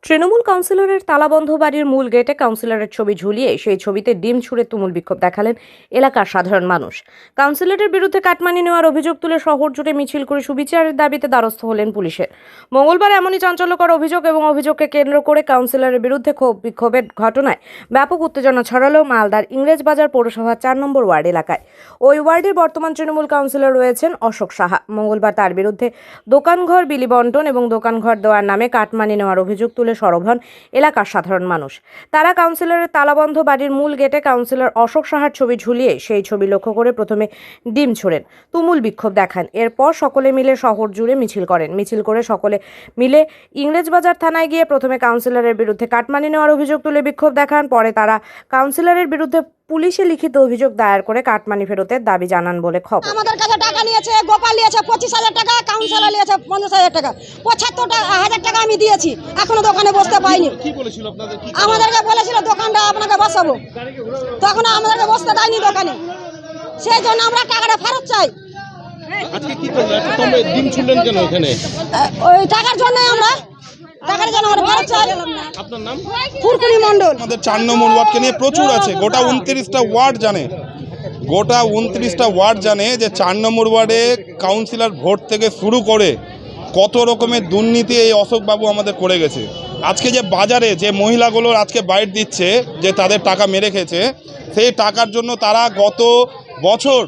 তৃণমূল কাউন্সিলরের তালাবন্ধ বাড়ির মূল গেটে কাউন্সিলরের ছবি ঝুলিয়ে সেই ছবিতে ডিম ছুঁড়ে তুমুল বিক্ষোভ দেখালেন এলাকার সাধারণ মানুষ। কাউন্সিলরের বিরুদ্ধে কাটমানি নেওয়ার অভিযোগ তুলে শহর জুড়ে মিছিল করে সুবিচারের দাবিতে দ্বারস্থ হলেন পুলিশের। মঙ্গলবার এমনই চাঞ্চল্যকর অভিযোগ এবং অভিযোগকে কেন্দ্র করে কাউন্সিলরের বিরুদ্ধে বিক্ষোভের ঘটনায় ব্যাপক উত্তেজনা ছড়ালো মালদার ইংরেজবাজার পৌরসভা ৪ নম্বর ওয়ার্ড এলাকায়। ওই ওয়ার্ডের বর্তমান তৃণমূল কাউন্সিলর রয়েছেন অশোক সাহা। মঙ্গলবার তার বিরুদ্ধে দোকানঘর বিলি বন্টন এবং দোকানঘর দেওয়ার নামে কাটমানি নেওয়ার অভিযোগ তুলে সরব হন এলাকার সাধারণ মানুষ। তারা কাউন্সিলরের তালাবন্ধ বাড়ির মূল গেটে কাউন্সিলর অশোক সাহার ছবি ঝুলিয়ে সেই ছবি লক্ষ্য করে প্রথমে ডিম ছোড়েন, তুমুল বিক্ষোভ দেখান। এরপর সকলে মিলে শহর জুড়ে মিছিল করেন। মিছিল করে সকলে মিলে ইংরেজবাজার থানায় গিয়ে প্রথমে কাউন্সিলরের বিরুদ্ধে কাটমানি নেওয়ার অভিযোগ তুলে বিক্ষোভ দেখান। পরে তারা কাউন্সিলরের বিরুদ্ধে পুলিশে লিখিত অভিযোগ দায়ের করে কাটমানি ফেরতের দাবি জানান বলে খবর। আমাদের কাছে টাকা নিয়েছে, গোপাল নিয়েছে 25,000 টাকা, কাউন্সিলর নিয়েছে 50,000 টাকা, 75,000 টাকা আমি দিয়েছি, এখনো দোকানে বসতে পাইনি। কি বলেছিল আপনাদের? আমাদেরকে বলেছিল দোকানটা আপনাকে বসাবো, তখন আমাদেরকে বসতে দেয়নি দোকানে, সেই জন্য আমরা টাকাটা ফেরত চাই। আজকে কি করলেন? তোমরা ডিম ছুড়লেন কেন এখানে? ওই টাকার জন্য আমরা টাকার জন্য আমরা ফেরত চাই। আপনার নাম? ফুরকুনি মণ্ডল। আমাদের 4 নম্বর ওয়ার্ডকে নিয়ে প্রচুর আছে, গোটা 29টা ওয়ার্ড জানে, গোটা 29টা ওয়ার্ড জানে যে 4 নম্বর ওয়ার্ডে কাউন্সিলর ভোট থেকে শুরু করে কত রকমের দুর্নীতি এই অশোকবাবু আমাদের করে গেছে। আজকে যে বাজারে যে মহিলাগুলোর আজকে বাইট দিচ্ছে যে তাদের টাকা মেরে খেয়েছে, সেই টাকার জন্য তারা গত বছর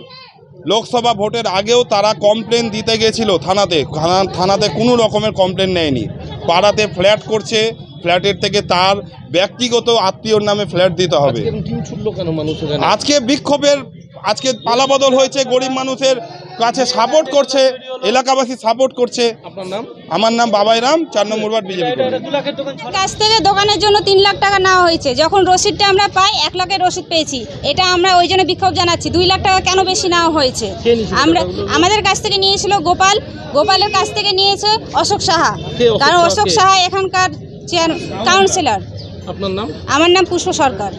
লোকসভা ভোটের আগেও তারা কমপ্লেন দিতে গেছিল থানাতে কোনো রকমের কমপ্লেন নেয়নি। পাড়াতে ফ্ল্যাট করছে, ফ্ল্যাটের থেকে তার ব্যক্তিগত আত্মীয়র নামে ফ্ল্যাট দিতে হবে। ডিম ছুড়লো কেন মানুষ এখানে? আজকে বিক্ষোভের আজকে পালাবদল হয়েছে, গরিব মানুষের কাছে সাপোর্ট করছে, এলাকাবাসী সাপোর্ট করছে। আপনার নাম? আমার নাম বাবাই রাম, 4 নম্বর ওয়ার্ড বিজেপি। কাছ থেকে দোকানের জন্য 3 লাখ টাকা নেওয়া হয়েছে। যখন রসিদটা আমরা পাই 1 লাখের রসিদ পেয়েছি, এটা আমরা ওই জন্য বিক্ষোভ জানাচ্ছি। 2 লাখ টাকা কেন বেশি নেওয়া হয়েছে? আমাদের কাছ থেকে নিয়েছিল গোপালের কাছ থেকে নিয়েছে অশোক সাহা, কারণ অশোক সাহা এখানকার কাউন্সিলর। আপনার নাম? আমার নাম পুষ্প সরকার।